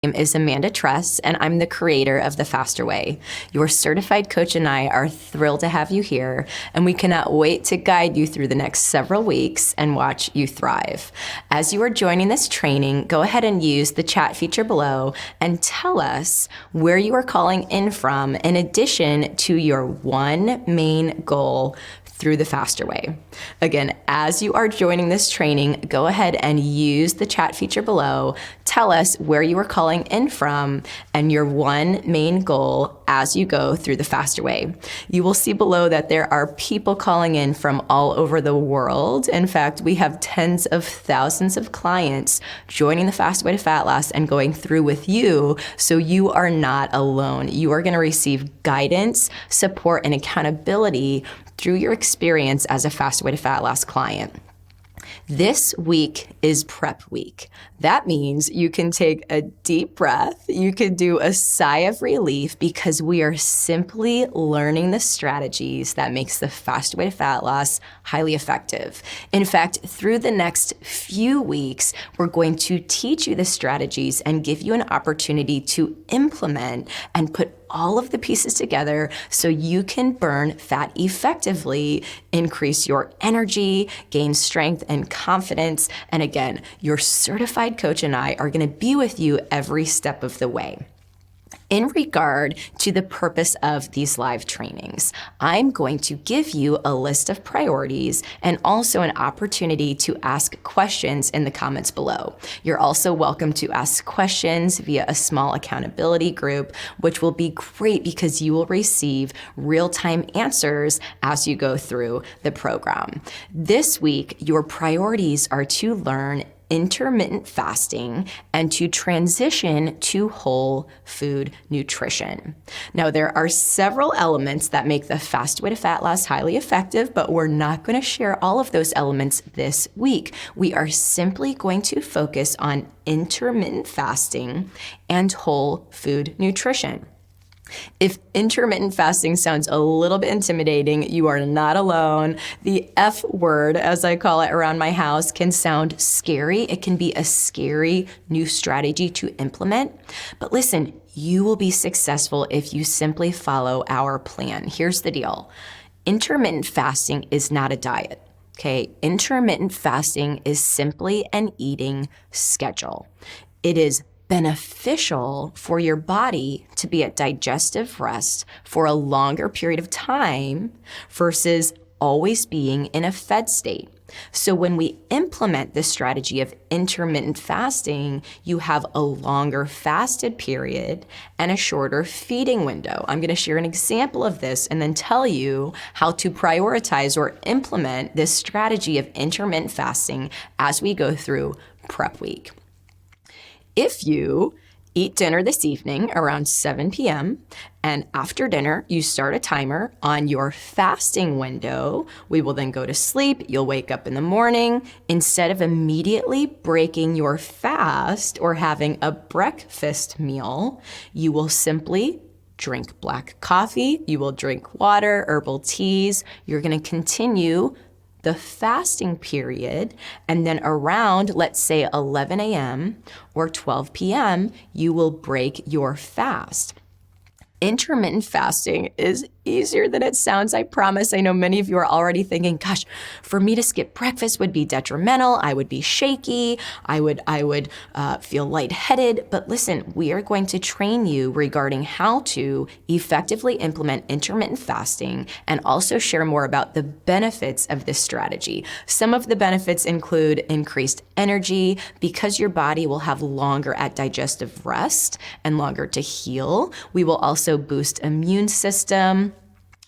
name is Amanda Tress, and I'm the creator of The Faster Way. Your certified coach and I are thrilled to have you here, and we cannot wait to guide you through the next several weeks and watch you thrive. As you are joining this training, go ahead and use the chat feature below and tell us where you are calling in from in addition to your one main goal through the faster way. Again, as you are joining this training, go ahead and use the chat feature below. Tell us where you are calling in from and your one main goal as you go through the faster way. You will see below that there are people calling in from all over the world. In fact, we have tens of thousands of clients joining the Fast Way to Fat Loss and going through with you, so you are not alone. You are going to receive guidance, support, and accountability through your experience as a Fast Way to Fat Loss client. This week is prep week. That means you can take a deep breath. You can do a sigh of relief because we are simply learning the strategies that makes the Fast Way to Fat Loss highly effective. In fact, through the next few weeks, we're going to teach you the strategies and give you an opportunity to implement and put all of the pieces together so you can burn fat effectively, increase your energy, gain strength and confidence. And again, your certified coach and I are going to be with you every step of the way. In regard to the purpose of these live trainings, I'm going to give you a list of priorities and also an opportunity to ask questions in the comments below. You're also welcome to ask questions via a small accountability group, which will be great because you will receive real-time answers as you go through the program. This week, your priorities are to learn intermittent fasting and to transition to whole food nutrition. Now, there are several elements that make the Fast Way to Fat Loss highly effective, but we're not going to share all of those elements this week. We are simply going to focus on intermittent fasting and whole food nutrition. If intermittent fasting sounds a little bit intimidating, you are not alone. The F word, as I call it around my house, can sound scary. It can be a scary new strategy to implement. But listen, you will be successful if you simply follow our plan. Here's the deal. Intermittent fasting is not a diet. Okay, intermittent fasting is simply an eating schedule. It is beneficial for your body to be at digestive rest for a longer period of time versus always being in a fed state. So when we implement this strategy of intermittent fasting, you have a longer fasted period and a shorter feeding window. I'm going to share an example of this and then tell you how to prioritize or implement this strategy of intermittent fasting as we go through prep week. If you eat dinner this evening around 7 p.m. and after dinner you start a timer on your fasting window, we will then go to sleep. You'll wake up in the morning. Instead of immediately breaking your fast or having a breakfast meal, you will simply drink black coffee. You will drink water, herbal teas. You're going to continue the fasting period, and then around, let's say 11 a.m. or 12 p.m., you will break your fast. Intermittent fasting is easier than it sounds, I promise. I know many of you are already thinking, gosh, for me to skip breakfast would be detrimental. I would be shaky. I would feel lightheaded. But listen, we are going to train you regarding how to effectively implement intermittent fasting and also share more about the benefits of this strategy. Some of the benefits include increased energy because your body will have longer at digestive rest and longer to heal. We will also boost immune system.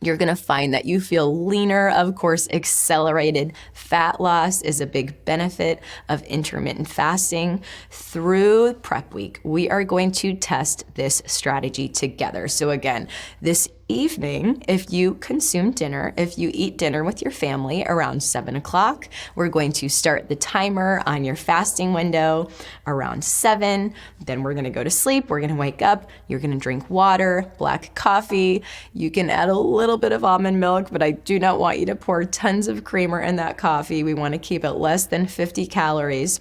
You're going to find that you feel leaner. Of course, accelerated fat loss is a big benefit of intermittent fasting. Through prep week, we are going to test this strategy together. So again, this evening, if you consume dinner, if you eat dinner with your family around 7 o'clock, we're going to start the timer on your fasting window around 7. Then we're going to go to sleep. We're going to wake up. You're going to drink water, black coffee. You can add a little bit of almond milk, but I do not want you to pour tons of creamer in that coffee. We want to keep it less than 50 calories.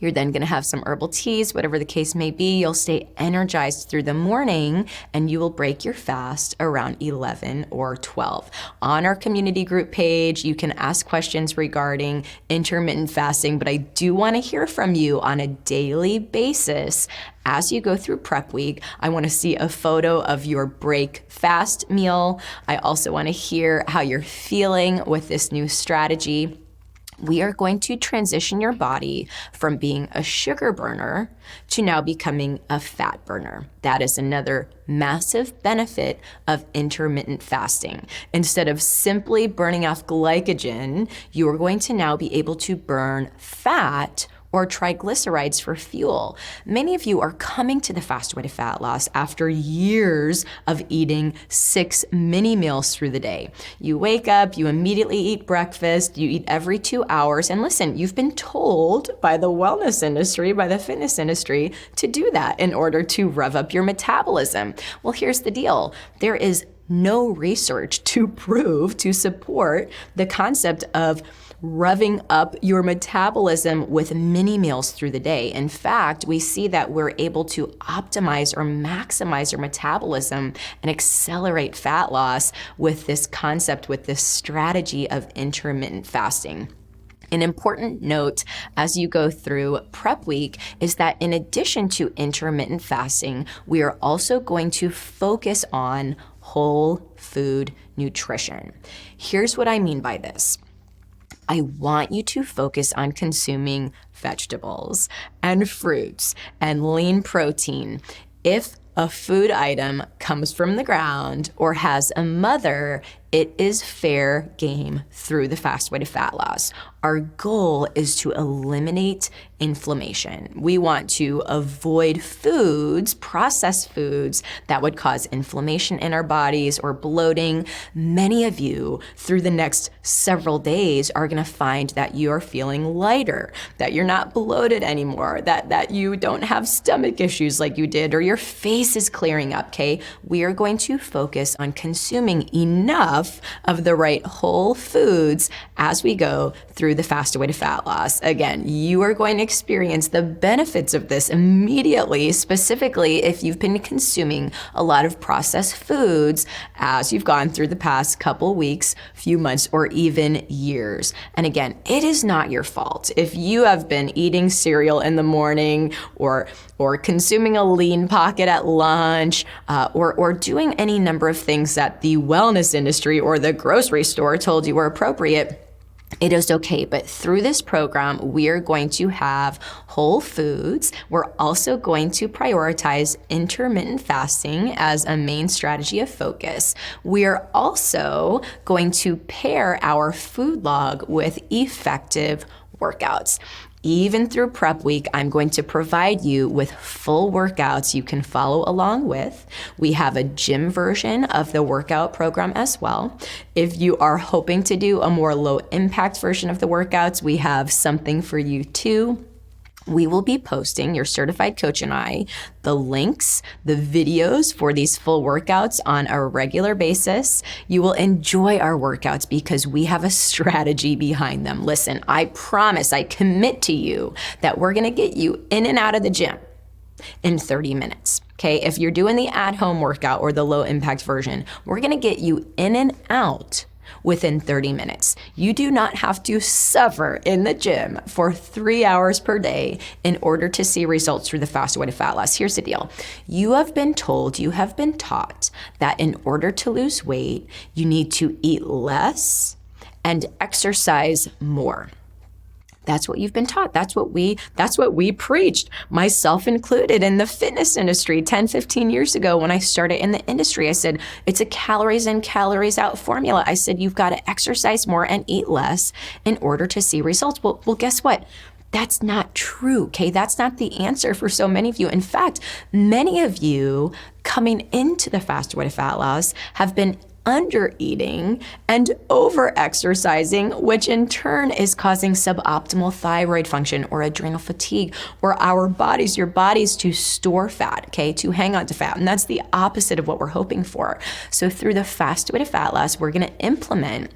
You're then going to have some herbal teas, whatever the case may be. You'll stay energized through the morning, and you will break your fast around 11 or 12. On our community group page, you can ask questions regarding intermittent fasting, but I do want to hear from you on a daily basis. As you go through prep week, I want to see a photo of your break fast meal. I also want to hear how you're feeling with this new strategy. We are going to transition your body from being a sugar burner to now becoming a fat burner. That is another massive benefit of intermittent fasting. Instead of simply burning off glycogen, you are going to now be able to burn fat or triglycerides for fuel. Many of you are coming to the Fast Way to Fat Loss after years of eating 6 mini meals through the day. You wake up, you immediately eat breakfast, you eat every 2 hours, and listen, you've been told by the wellness industry, by the fitness industry, to do that in order to rev up your metabolism. Well, here's the deal. There is no research to prove, to support the concept of revving up your metabolism with mini meals through the day. In fact, we see that we're able to optimize or maximize your metabolism and accelerate fat loss with this concept, with this strategy of intermittent fasting. An important note as you go through prep week is that in addition to intermittent fasting, we are also going to focus on whole food nutrition. Here's what I mean by this. I want you to focus on consuming vegetables and fruits and lean protein. If a food item comes from the ground or has a mother, it is fair game through the Fast Way to Fat Loss. Our goal is to eliminate inflammation. We want to avoid foods, processed foods, that would cause inflammation in our bodies or bloating. Many of you, through the next several days, are gonna find that you're feeling lighter, that you're not bloated anymore, that you don't have stomach issues like you did, or your face is clearing up, okay? We are going to focus on consuming enough of the right whole foods as we go through the Fast Way to Fat Loss. Again, you are going to experience the benefits of this immediately, specifically if you've been consuming a lot of processed foods as you've gone through the past couple weeks, few months, or even years. And again, it is not your fault if you have been eating cereal in the morning or consuming a lean pocket at lunch, or doing any number of things that the wellness industry or the grocery store told you were appropriate. It is okay, but through this program, we are going to have whole foods. We're also going to prioritize intermittent fasting as a main strategy of focus. We are also going to pair our food log with effective workouts. Even through prep week, I'm going to provide you with full workouts you can follow along with. We have a gym version of the workout program as well. If you are hoping to do a more low impact version of the workouts, we have something for you too. We will be posting, your certified coach and I, the links, the videos for these full workouts on a regular basis. You will enjoy our workouts because we have a strategy behind them. Listen, I promise, I commit to you that we're gonna get you in and out of the gym in 30 minutes. Okay, if you're doing the at-home workout or the low impact version, we're gonna get you in and out within 30 minutes. You do not have to suffer in the gym for 3 hours per day in order to see results through the Fast Way to Fat Loss. Here's the deal. You have been told, you have been taught that in order to lose weight, you need to eat less and exercise more. That's what you've been taught. That's what we preached, myself included, in the fitness industry 10, 15 years ago when I started in the industry. I said, it's a calories in, calories out formula. I said, you've got to exercise more and eat less in order to see results. Well, guess what? That's not true, okay? That's not the answer for so many of you. In fact, many of you coming into the Fast Way to Fat Loss have been under eating and over exercising, which in turn is causing suboptimal thyroid function or adrenal fatigue, or your bodies to store fat, okay, to hang on to fat. And that's the opposite of what we're hoping for. So through the Fast Way to Fat Loss, we're gonna implement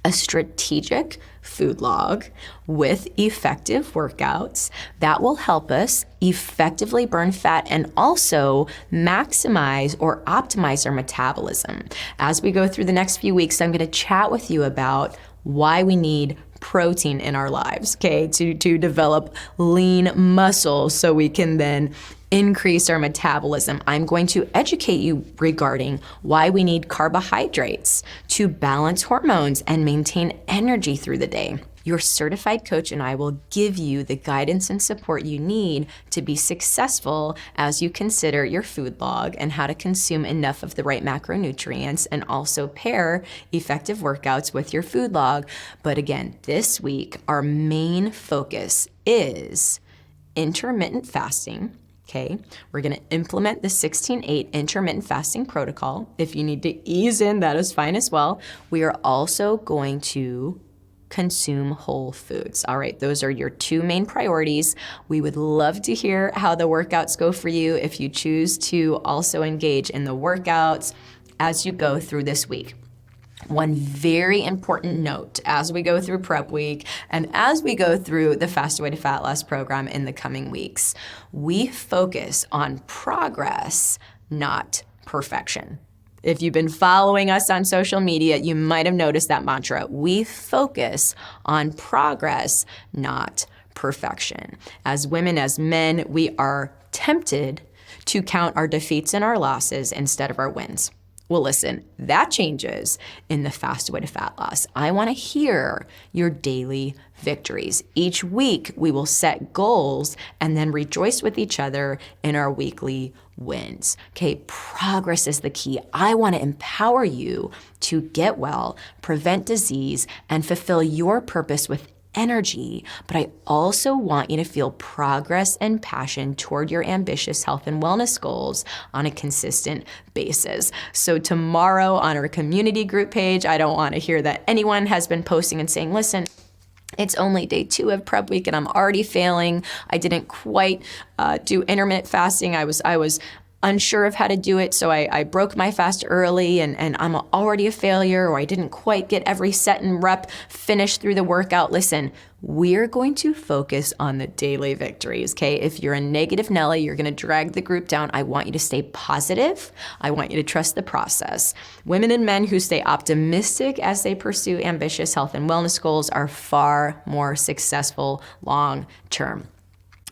a strategic food log with effective workouts that will help us effectively burn fat and also maximize or optimize our metabolism. As we go through the next few weeks, I'm going to chat with you about why we need protein in our lives, okay, to develop lean muscle so we can then increase our metabolism. I'm going to educate you regarding why we need carbohydrates to balance hormones and maintain energy through the day. Your certified coach and I will give you the guidance and support you need to be successful as you consider your food log and how to consume enough of the right macronutrients and also pair effective workouts with your food log. But again, this week, our main focus is intermittent fasting. Okay, we're going to implement the 16-8 intermittent fasting protocol. If you need to ease in, that is fine as well. We are also going to consume whole foods. All right, those are your two main priorities. We would love to hear how the workouts go for you if you choose to also engage in the workouts as you go through this week. One very important note as we go through prep week and as we go through the Faster Way to Fat Loss program in the coming weeks, we focus on progress, not perfection. If you've been following us on social media, you might have noticed that mantra. We focus on progress, not perfection. As women, as men, we are tempted to count our defeats and our losses instead of our wins. Well, listen, that changes in the Faster Way to Fat Loss. I want to hear your daily victories. Each week, we will set goals and then rejoice with each other in our weekly wins. Okay, progress is the key. I want to empower you to get well, prevent disease, and fulfill your purpose with energy, but I also want you to feel progress and passion toward your ambitious health and wellness goals on a consistent basis. So tomorrow on our community group page, I don't want to hear that anyone has been posting and saying, listen, it's only day 2 of prep week and I'm already failing. I didn't quite do intermittent fasting. I was unsure of how to do it, so I broke my fast early and I'm already a failure, or I didn't quite get every set and rep finished through the workout. Listen, we're going to focus on the daily victories, okay? If you're a negative Nelly, you're gonna drag the group down. I want you to stay positive. I want you to trust the process. Women and men who stay optimistic as they pursue ambitious health and wellness goals are far more successful long term.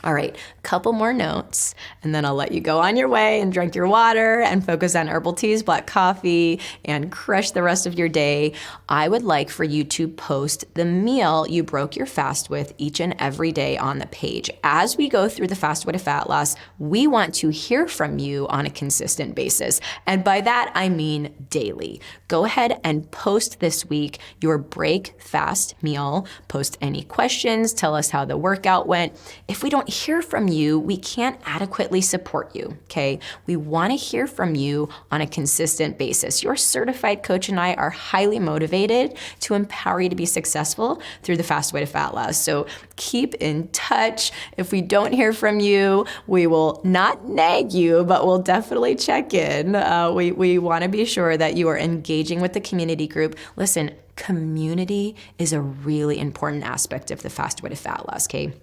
All right, couple more notes, and then I'll let you go on your way and drink your water and focus on herbal teas, black coffee, and crush the rest of your day. I would like for you to post the meal you broke your fast with each and every day on the page. As we go through the Fast Way to Fat Loss, we want to hear from you on a consistent basis. And by that, I mean daily. Go ahead and post this week your break fast meal. Post any questions, tell us how the workout went. If we don't hear from you, we can't adequately support you, okay? We want to hear from you on a consistent basis. Your certified coach and I are highly motivated to empower you to be successful through the Fast Way to Fat Loss. So keep in touch. If we don't hear from you, we will not nag you, but we'll definitely check in. We want to be sure that you are engaging with the community group. Listen, community is a really important aspect of the Fast Way to Fat Loss, okay?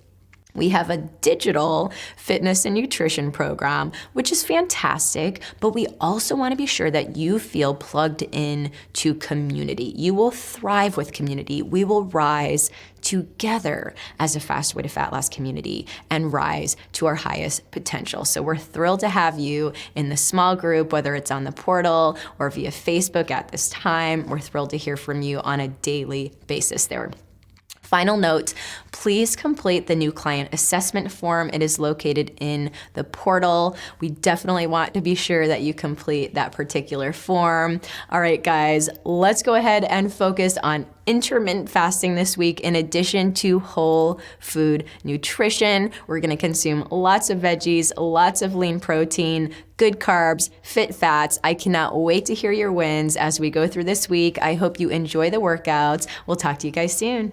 We have a digital fitness and nutrition program, which is fantastic, but we also want to be sure that you feel plugged in to community. You will thrive with community. We will rise together as a Fast Way to Fat Loss community and rise to our highest potential. So we're thrilled to have you in the small group, whether it's on the portal or via Facebook at this time. We're thrilled to hear from you on a daily basis there. Final note, please complete the new client assessment form. It is located in the portal. We definitely want to be sure that you complete that particular form. All right, guys, let's go ahead and focus on intermittent fasting this week. In addition to whole food nutrition, we're gonna consume lots of veggies, lots of lean protein, good carbs, fit fats. I cannot wait to hear your wins as we go through this week. I hope you enjoy the workouts. We'll talk to you guys soon.